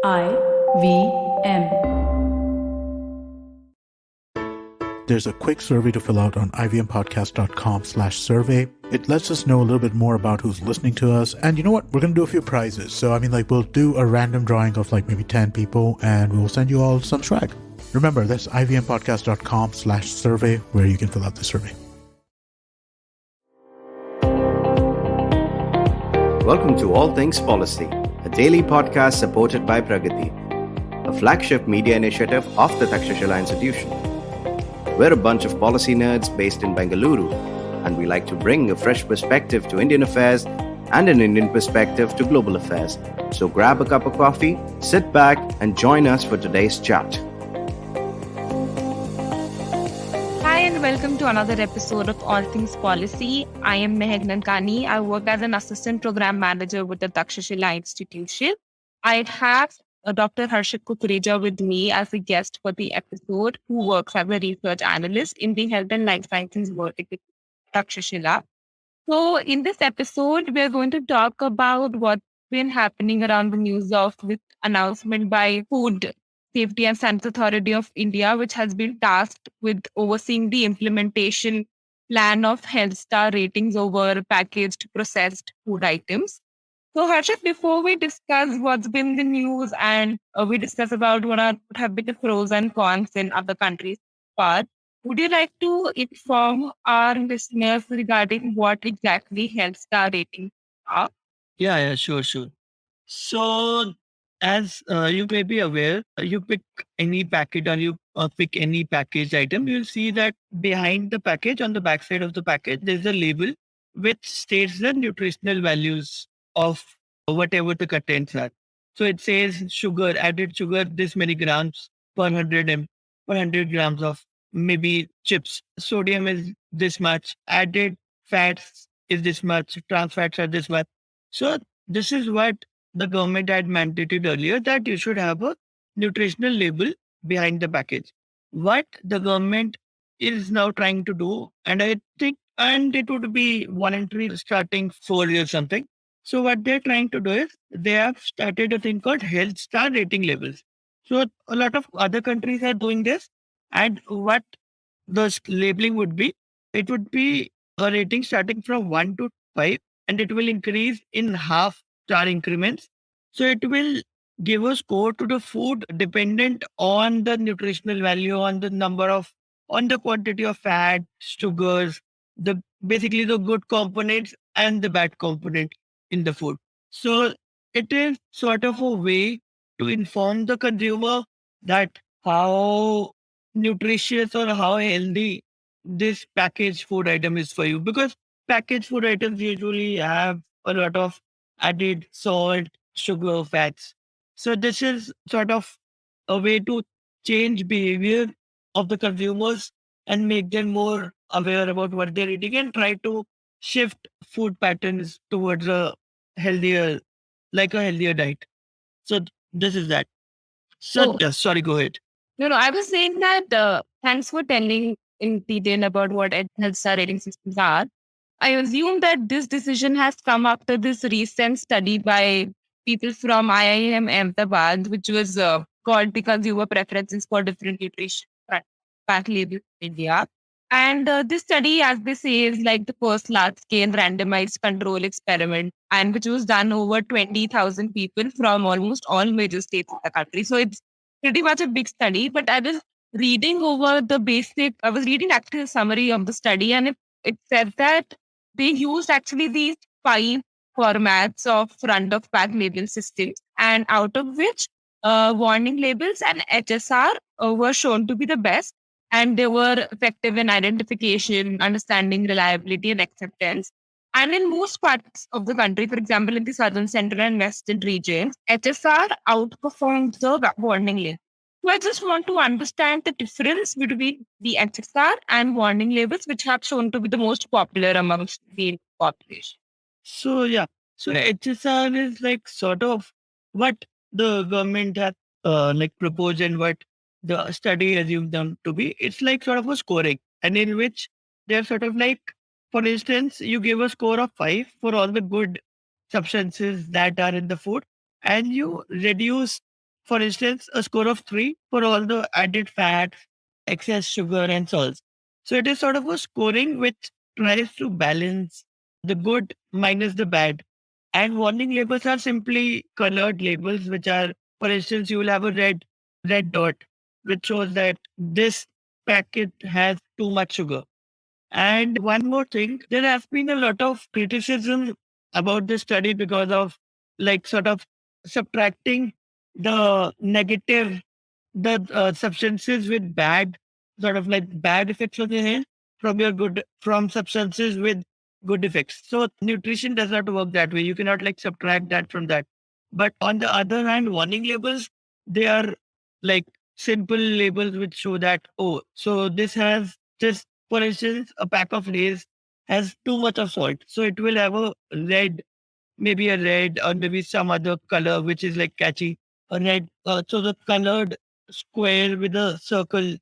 IVM. There's a quick survey to fill out on ivmpodcast.com/survey. It lets us know a little bit more about who's listening to us. And you know what? We're going to do a few prizes. So, we'll do a random drawing of maybe 10 people and we'll send you all some swag. Remember, that's ivmpodcast.com/survey where you can fill out the survey. Welcome to All Things Policy, a daily podcast supported by Pragati, a flagship media initiative of the Takshashila Institution. We're a bunch of policy nerds based in Bengaluru, and we like to bring a fresh perspective to Indian affairs and an Indian perspective to global affairs. So grab a cup of coffee, sit back, and join us for today's chat. Hi and welcome to another episode of All Things Policy. I am Mahek Nankani. I work as an assistant program manager with the Takshashila Institution. I have Dr. Harshit Kukreja with me as a guest for the episode, who works as a research analyst in the Health and Life Sciences vertical at Takshashila. So in this episode, we're going to talk about what's been happening around the news of this announcement by Food Safety and Standards Authority of India, which has been tasked with overseeing the implementation plan of health star ratings over packaged processed food items. So Harshit, before we discuss what's been the news and we discuss about what have been the pros and cons in other countries' part, would you like to inform our listeners regarding what exactly health star ratings are? Yeah, sure. So, as you may be aware, you pick any packet or you pick any packaged item, you'll see that behind the package, on the backside of the package, there's a label which states the nutritional values of whatever the contents are. So it says sugar, added sugar, this many grams per 100 grams of maybe chips. Sodium is this much, added fats is this much, trans fats are this much. So this is what the government had mandated earlier, that you should have a nutritional label behind the package. What the government is now trying to do, and I think, and it would be voluntary starting 4 years something. So what they're trying to do is they have started a thing called health star rating labels. So a lot of other countries are doing this, and what the labeling would be, it would be a rating starting from 1 to 5, and it will increase in half star increments. So it will give a score to the food dependent on the nutritional value, on the on the quantity of fat, sugars, the basically the good components and the bad component in the food. So it is sort of a way to inform the consumer that how nutritious or how healthy this packaged food item is for you, because packaged food items usually have a lot of added salt, sugar, fats. So this is sort of a way to change behavior of the consumers and make them more aware about what they're eating and try to shift food patterns towards a healthier, like a healthier diet. So this is that. So Oh, sorry, go ahead. no, I was saying that thanks for telling in detail about what health star rating systems are. I assume that this decision has come after this recent study by people from IIM Ahmedabad, which was called the Consumer Preferences for Different Nutrition Pack Labels in India. And this study, as they say, is like the first large scale randomized control experiment, and which was done over 20,000 people from almost all major states of the country. So it's pretty much a big study. But I was reading over I was reading actually a summary of the study, and it said that they used actually these 5 formats of front of pack label systems, and out of which warning labels and HSR were shown to be the best, and they were effective in identification, understanding, reliability, and acceptance. And in most parts of the country, for example, in the southern, central, and western regions, HSR outperformed the warning label. So I just want to understand the difference between the HSR and warning labels, which have shown to be the most popular amongst the population. So yeah, so HSR is like sort of what the government has like proposed and what the study assumed them to be. It's like sort of a scoring, and in which they're sort of like, for instance, you give a score of 5 for all the good substances that are in the food, and you reduce For instance, a score of 3 for all the added fats, excess sugar, and salts. So it is sort of a scoring which tries to balance the good minus the bad. And warning labels are simply colored labels, which are, for instance, you will have a red dot, which shows that this packet has too much sugar. And one more thing, there has been a lot of criticism about this study because of like sort of subtracting the negative, the substances with bad, sort of like bad effects on your health from your good, from substances with good effects. So nutrition does not work that way. You cannot like subtract that from that. But on the other hand, warning labels, they are like simple labels which show that, oh, so this has this, for instance, a pack of Lay's has too much of salt. So it will have a red, maybe a red or maybe some other color which is like catchy. A red, so the colored square with a circle,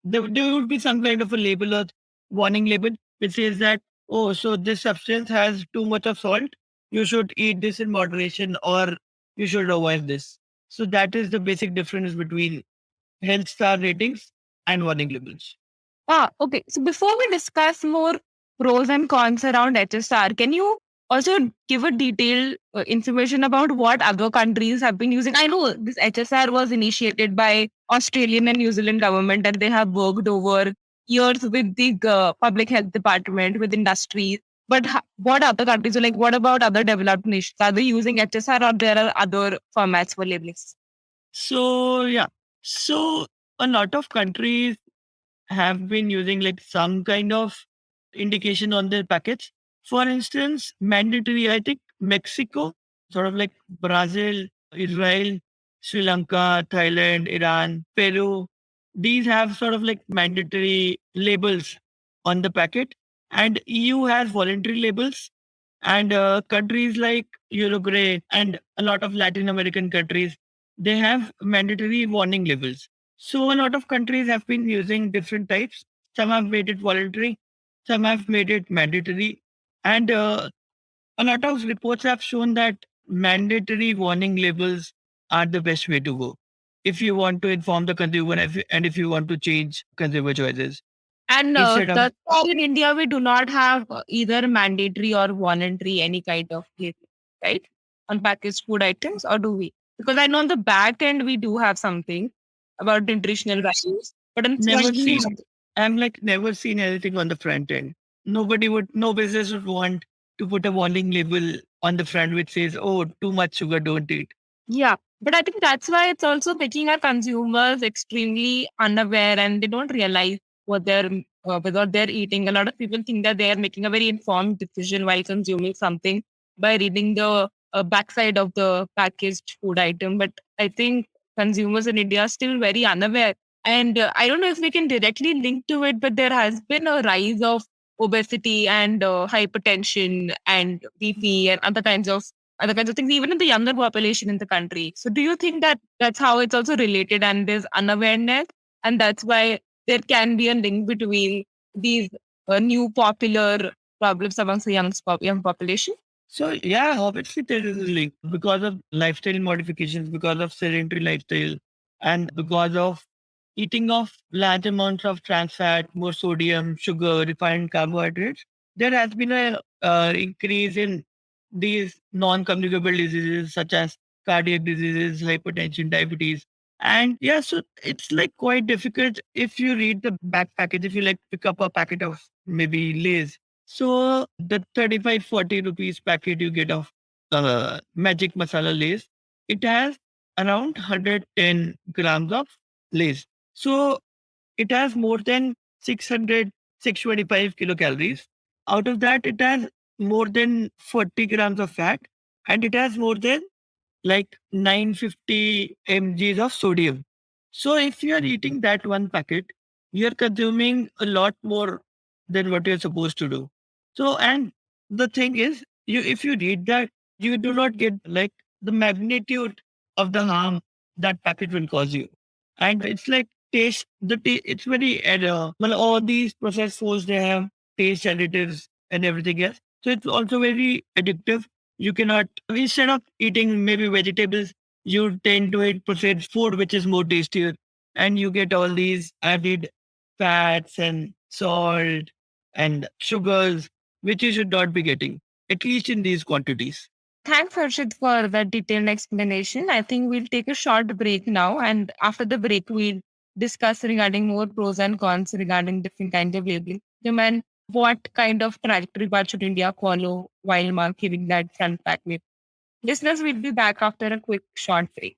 there would be some kind of a label or warning label which says that, oh, so this substance has too much of salt. You should eat this in moderation or you should avoid this. So that is the basic difference between health star ratings and warning labels. Okay. So before we discuss more pros and cons around HSR, can you also give a detailed information about what other countries have been using? I know this HSR was initiated by Australian and New Zealand government, and they have worked over years with the public health department, with industries. But what other countries, so like what about other developed nations? Are they using HSR or there are other formats for labeling? So yeah, so a lot of countries have been using like some kind of indication on their packets. For instance, mandatory, I think Mexico, sort of like Brazil, Israel, Sri Lanka, Thailand, Iran, Peru, these have sort of like mandatory labels on the packet. And EU has voluntary labels. And countries like Uruguay and a lot of Latin American countries, they have mandatory warning labels. So a lot of countries have been using different types. Some have made it voluntary, some have made it mandatory, and a lot of reports have shown that mandatory warning labels are the best way to go if you want to inform the consumer and if you want to change consumer choices And instead of. that's why in India, we do not have either mandatory or voluntary any kind of label, right? On packaged food items, or do we? Because I know on the back end, we do have something about nutritional values, but on front Never seen. end, I'm like never seen anything on the front end. No business would want to put a warning label on the front which says, "Oh, too much sugar, don't eat." yeah. But I think that's why it's also making our consumers extremely unaware and they don't realize what they're whether they're eating. A lot of people think that they are making a very informed decision while consuming something by reading the backside of the packaged food item. But I think consumers in India are still very unaware. And I don't know if we can directly link to it, but there has been a rise of obesity and hypertension and BP and other kinds of things, even in the younger population in the country. So, do you think that that's how it's also related and there's unawareness? And that's why there can be a link between these new popular problems amongst the young population? So yeah, obviously there is a link because of lifestyle modifications, because of sedentary lifestyle, and because of eating of large amounts of trans fat, more sodium, sugar, refined carbohydrates. There has been a increase in these non-communicable diseases such as cardiac diseases, hypertension, diabetes. And yeah, so it's like quite difficult if you read the back package, if you like pick up a packet of maybe Lay's. So the 35-40 rupees packet you get of magic masala Lays, it has around 110 grams of Lays. So it has more than 625 kilocalories. Out of that, it has more than 40 grams of fat and it has more than like 950 mgs of sodium. So if you are eating that one packet, you are consuming a lot more than what you're supposed to do. So, and the thing is, you if you read that, you do not get like the magnitude of the harm that packet will cause you. And it's like it's very well, all these processed foods they have taste additives and everything else. So it's also very addictive. You cannot, instead of eating maybe vegetables, you tend to eat processed food, which is more tastier, and you get all these added fats and salt and sugars, which you should not be getting, at least in these quantities. Thanks, Harshit, for that detailed explanation. I think we'll take a short break now, and after the break, we'll discuss regarding more pros and cons regarding different kinds of labeling system and what kind of trajectory path should India follow while marketing that front pack label. Listeners, we'll be back after a quick short break.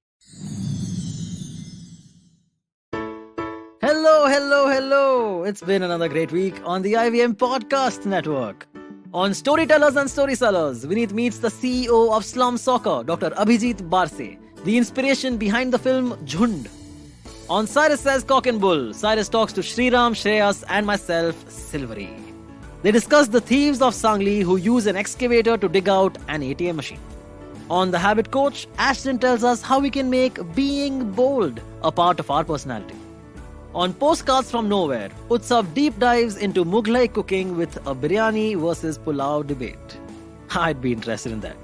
Hello, hello, hello. It's been another great week on the IVM Podcast Network. On Storytellers and Storysellers, Vineet meets the CEO of Slum Soccer, Dr. Abhijit Barse, the inspiration behind the film Jhund. On Cyrus Says Cock and Bull, Cyrus talks to Sriram, Shreyas, and myself, Silvery. They discuss the thieves of Sangli who use an excavator to dig out an ATM machine. On The Habit Coach, Ashton tells us how we can make being bold a part of our personality. On Postcards from Nowhere, Utsav deep dives into Mughlai cooking with a biryani versus pulao debate. I'd be interested in that.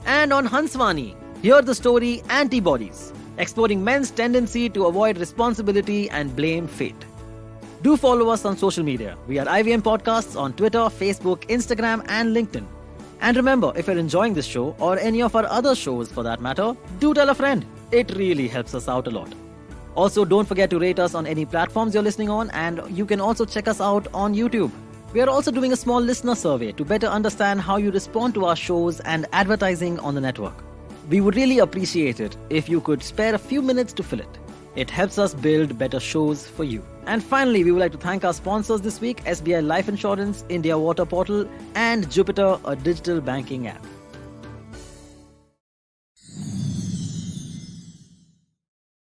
And on Hanswani, hear the story Antibodies, exploring men's tendency to avoid responsibility and blame fate. Do follow us on social media. We are IVM Podcasts on Twitter, Facebook, Instagram, and LinkedIn. And remember, if you're enjoying this show or any of our other shows for that matter, do tell a friend. It really helps us out a lot. Also, don't forget to rate us on any platforms you're listening on, and you can also check us out on YouTube. We are also doing a small listener survey to better understand how you respond to our shows and advertising on the network. We would really appreciate it if you could spare a few minutes to fill it. It helps us build better shows for you. And finally, we would like to thank our sponsors this week, SBI Life Insurance, India Water Portal, and Jupiter, a digital banking app.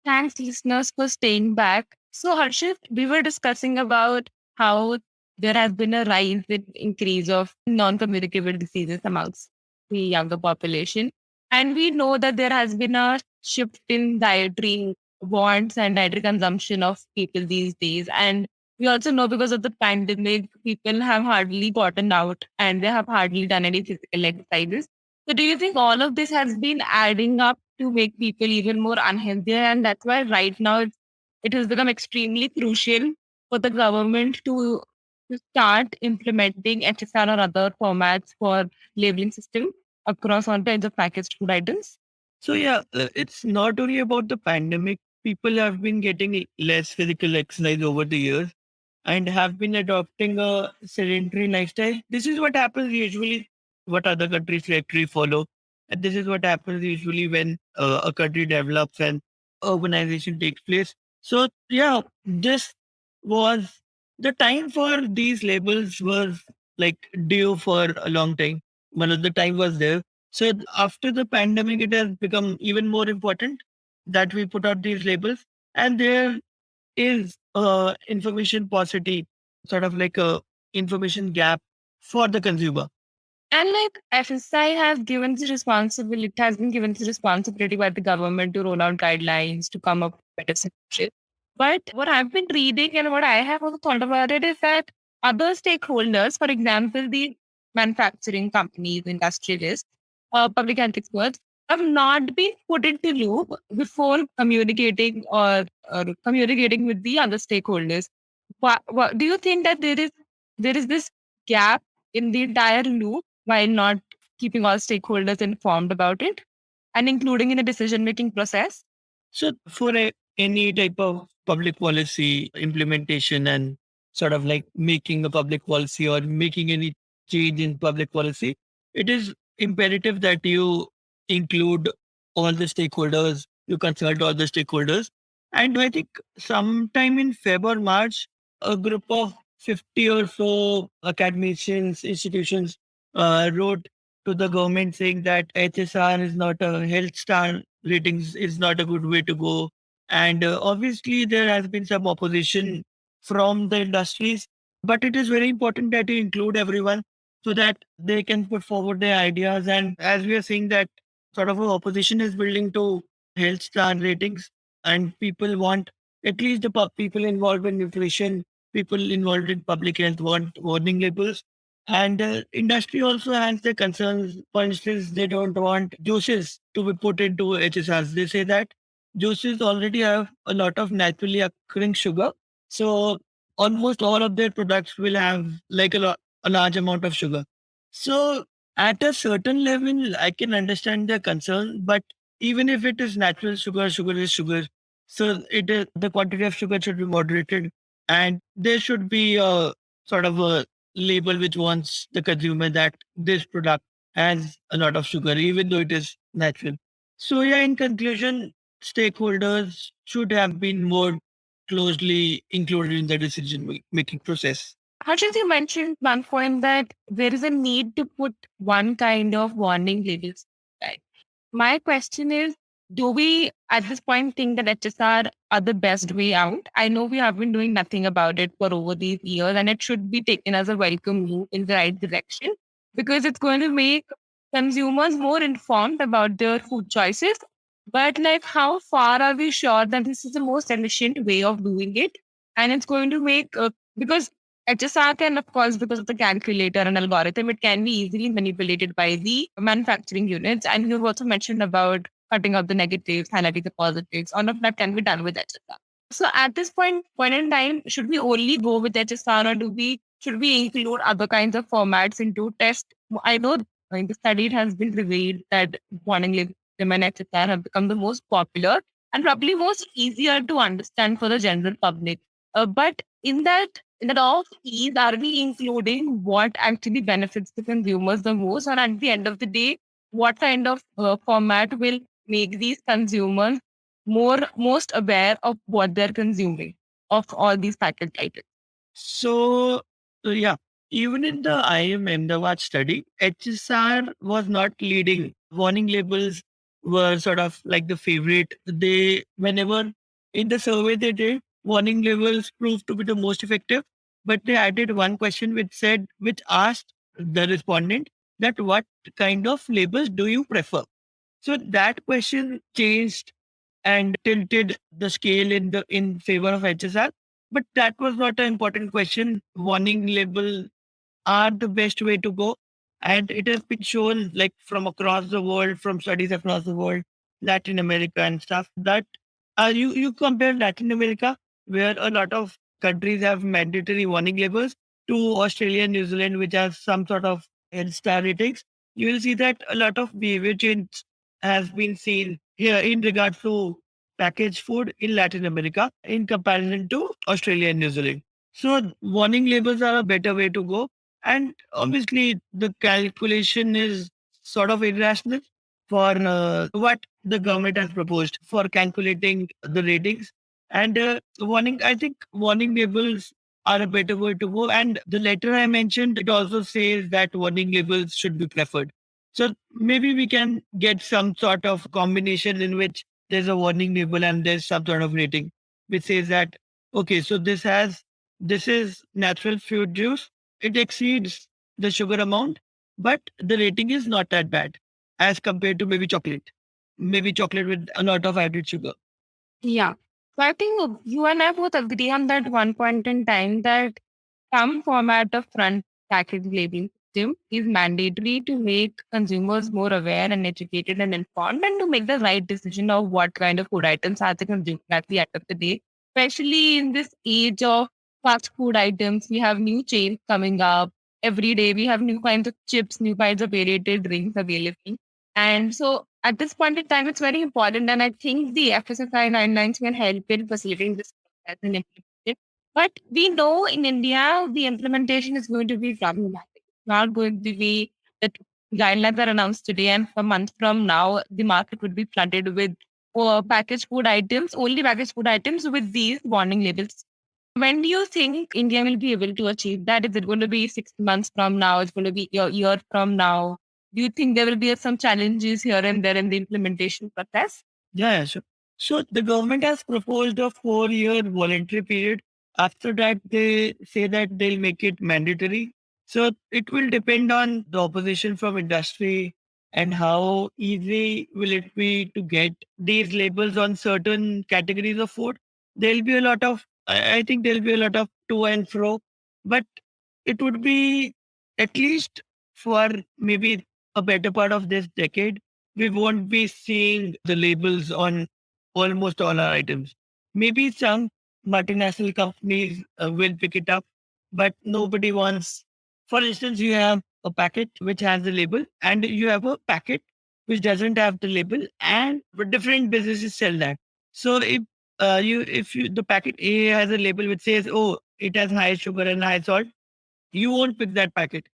Thanks, listeners, for staying back. So, Harshit, we were discussing about how there has been a rise in increase of non-communicable diseases amongst the younger population. And we know that there has been a shift in dietary wants and dietary consumption of people these days. And we also know because of the pandemic, people have hardly gotten out and they have hardly done any physical exercises. So, do you think all of this has been adding up to make people even more unhealthy? And that's why right now it has become extremely crucial for the government to start implementing HSR or other formats for labeling system across all kinds of packaged food items. So yeah, it's not only about the pandemic. People have been getting less physical exercise over the years and have been adopting a sedentary lifestyle. This is what happens usually, what other countries actually follow. And this is what happens usually when a country develops and urbanization takes place. So, yeah, this was the time for these labels was like due for a long time. One of the time was there. So, after the pandemic, it has become even more important that we put out these labels. And there is information paucity, sort of like a information gap for the consumer. And like FSI has given the responsibility, it has been given the responsibility by the government to roll out guidelines to come up with better solutions. But what I've been reading and what I have also thought about it is that other stakeholders, for example, the manufacturing companies, industrialists, public health experts, have not been put into loop before communicating or communicating with the other stakeholders. Do you think that there is this gap in the entire loop while not keeping all stakeholders informed about it and including in the decision making process? So, for any type of public policy implementation and sort of like making a public policy or making any change in public policy, it is imperative that you include all the stakeholders, you consult all the stakeholders. And I think sometime in February, March, a group of 50 or so academicians, institutions wrote to the government saying that HSR is not a health star ratings is not a good way to go. And obviously, there has been some opposition from the industries, but it is very important that you include everyone so that they can put forward their ideas. And as we are seeing that sort of a opposition is building to health star ratings, and people want at least the people involved in nutrition, people involved in public health want warning labels. And industry also has their concerns. For instance, they don't want juices to be put into HSRs. They say that juices already have a lot of naturally occurring sugar. So almost all of their products will have like a large amount of sugar. So at a certain level, I can understand their concern, but even if it is natural sugar, sugar is sugar. So the quantity of sugar should be moderated, and there should be a sort of a label which wants the consumer that this product has a lot of sugar, even though it is natural. So, yeah, in conclusion, stakeholders should have been more closely included in the decision making process. Harshit, you mentioned one point that there is a need to put one kind of warning labels. Right? My question is, do we at this point think that HSR are the best way out? I know we have been doing nothing about it for over these years, and it should be taken as a welcome move in the right direction because it's going to make consumers more informed about their food choices. But like, how far are we sure that this is the most efficient way of doing it? And it's going to make because HSR can, of course, because of the calculator and algorithm, it can be easily manipulated by the manufacturing units. And you've also mentioned about cutting out the negatives, highlighting the positives. All of that can be done with HSR. So at this point in time, should we only go with HSR or should we include other kinds of formats into test? I know in the study it has been revealed that warning labels and HSR have become the most popular and probably most easier to understand for the general public. But in that of ease, are we including what actually benefits the consumers the most? Or at the end of the day, what kind of format will make these consumers most aware of what they're consuming of all these packaged items? So, yeah, even in the IM Ahmedabad study, HSR was not leading. Warning labels were sort of like the favorite. Whenever in the survey they did, warning labels proved to be the most effective. But they added one question which asked the respondent that what kind of labels do you prefer? So that question changed and tilted the scale in favor of HSR. But that was not an important question. Warning label are the best way to go. And it has been shown like from across the world, from studies across the world, Latin America and stuff, that you compare Latin America, where a lot of countries have mandatory warning labels, to Australia and New Zealand, which has some sort of health star ratings. You will see that a lot of behavior change has been seen here in regards to packaged food in Latin America in comparison to Australia and New Zealand. So warning labels are a better way to go. And obviously, the calculation is sort of irrational for what the government has proposed for calculating the ratings. And I think warning labels are a better way to go. And the letter I mentioned, it also says that warning labels should be preferred. So maybe we can get some sort of combination in which there's a warning label and there's some sort of rating which says that, okay, so this is natural fruit juice. It exceeds the sugar amount, but the rating is not that bad as compared to maybe chocolate with a lot of added sugar. Yeah. So I think you and I both agree on that one point in time that some format of front package labeling system is mandatory to make consumers more aware and educated and informed and to make the right decision of what kind of food items are they consuming at the end of the day. Especially in this age of fast food items, we have new chains coming up. Every day we have new kinds of chips, new kinds of aerated drinks available. And so at this point in time, it's very important. And I think the FSSI guidelines can help in facilitating this process and implement it. But we know in India, the implementation is going to be problematic. It's not going to be that guidelines are announced today, and a month from now, the market would be flooded with packaged food items, only packaged food items with these warning labels. When do you think India will be able to achieve that? Is it going to be 6 months from now? It's going to be a year from now? Do you think there will be some challenges here and there in the implementation process? Yeah, sure. So the government has proposed a 4-year voluntary period. After that, they say that they'll make it mandatory. So it will depend on the opposition from industry and how easy will it be to get these labels on certain categories of food. There'll be a lot of, I think there'll be a lot of to and fro, but it would be at least for maybe a better part of this decade, we won't be seeing the labels on almost all our items. Maybe some multinational companies will pick it up, but nobody wants. For instance, you have a packet which has the label, and you have a packet which doesn't have the label, and different businesses sell that. So if the packet A has a label which says, "Oh, it has high sugar and high salt," you won't pick that packet.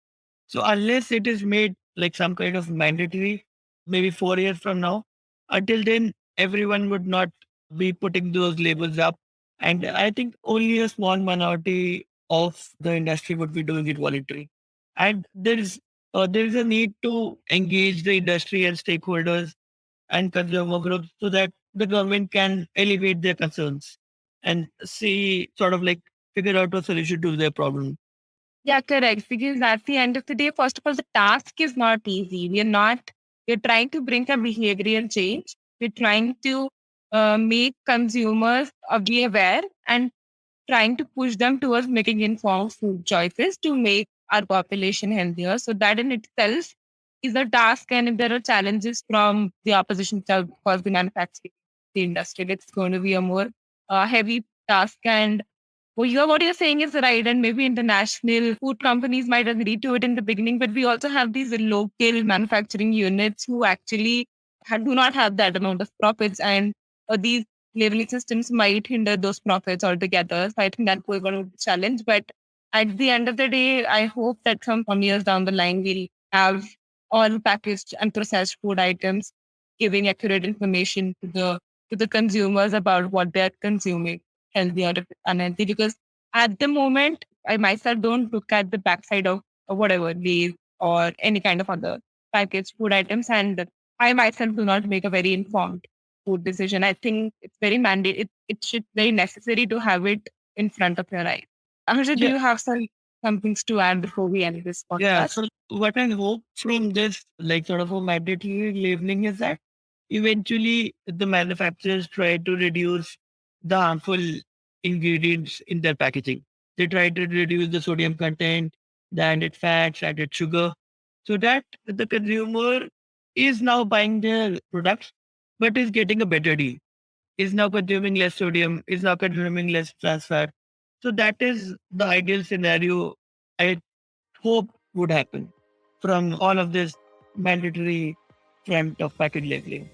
So unless it is made like some kind of mandatory, maybe 4 years from now, until then, everyone would not be putting those labels up. And I think only a small minority of the industry would be doing it voluntary. And there is a need to engage the industry and stakeholders and consumer groups so that the government can elevate their concerns and see sort of like figure out a solution to their problem. Yeah, correct. Because at the end of the day, first of all, the task is not easy. We're trying to bring a behavioral change. We're trying to make consumers be aware and trying to push them towards making informed food choices to make our population healthier. So that in itself is a task. And if there are challenges from the opposition side, of course, the manufacturing the industry, it's going to be a more heavy task. And what you're saying is right. And maybe international food companies might agree to it in the beginning, but we also have these local manufacturing units who actually do not have that amount of profits. And these labeling systems might hinder those profits altogether. So I think that's going to be a challenge. But at the end of the day, I hope that some years down the line, we'll have all packaged and processed food items giving accurate information to the consumers about what they're consuming, healthy or unhealthy. Because at the moment, I myself don't look at the backside of whatever Lay's or any kind of other packaged food items, and I myself do not make a very informed food decision. I think it's very mandate. It should very necessary to have it in front of your eyes. Harshit, do Yeah. you have some things to add before we end this Yeah. podcast? So what I hope from this, like sort of a mandatory labeling, is that eventually the manufacturers try to reduce the harmful ingredients in their packaging. They try to reduce the sodium content, the added fats, added sugar, so that the consumer is now buying their products, but is getting a better deal. Is now consuming less sodium, is now consuming less trans fat. So that is the ideal scenario I hope would happen from all of this mandatory front of package labeling.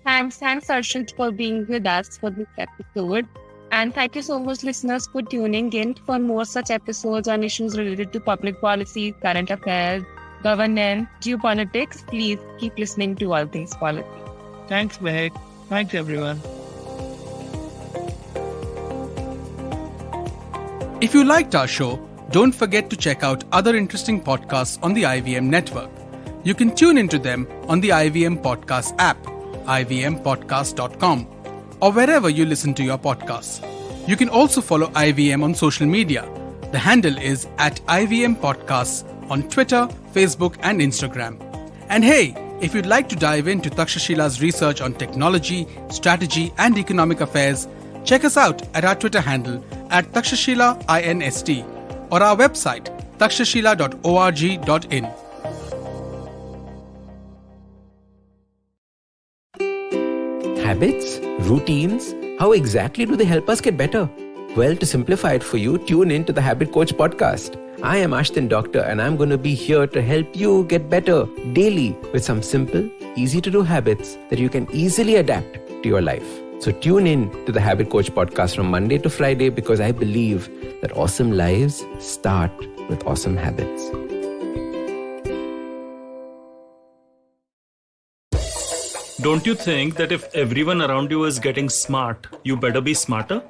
Thanks, Harshit, for being with us for this episode. And thank you so much, listeners, for tuning in for more such episodes on issues related to public policy, current affairs, governance, geopolitics. Please keep listening to All Things Policy. Thanks, Mahek. Thanks, everyone. If you liked our show, don't forget to check out other interesting podcasts on the IVM network. You can tune into them on the IVM Podcast app, ivmpodcast.com, or wherever you listen to your podcasts. You can also follow IVM on social media. The handle is @IVM Podcasts on Twitter, Facebook, and Instagram. And hey, if you'd like to dive into Takshashila's research on technology, strategy, and economic affairs, check us out at our Twitter handle @TakshashilaINST or our website takshashila.org.in. Habits? Routines? How exactly do they help us get better? Well, to simplify it for you, tune in to the Habit Coach podcast. I am Harshit Dr. and I'm going to be here to help you get better daily with some simple, easy to do habits that you can easily adapt to your life. So tune in to the Habit Coach podcast from Monday to Friday because I believe that awesome lives start with awesome habits. Don't you think that if everyone around you is getting smart, you better be smarter?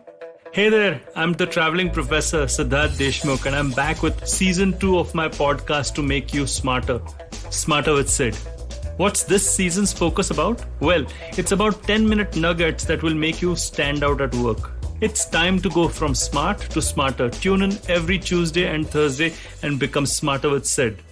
Hey there, I'm the traveling professor Siddharth Deshmukh and I'm back with season 2 of my podcast to make you smarter. Smarter with Sid. What's this season's focus about? Well, it's about 10-minute nuggets that will make you stand out at work. It's time to go from smart to smarter. Tune in every Tuesday and Thursday and become smarter with Sid.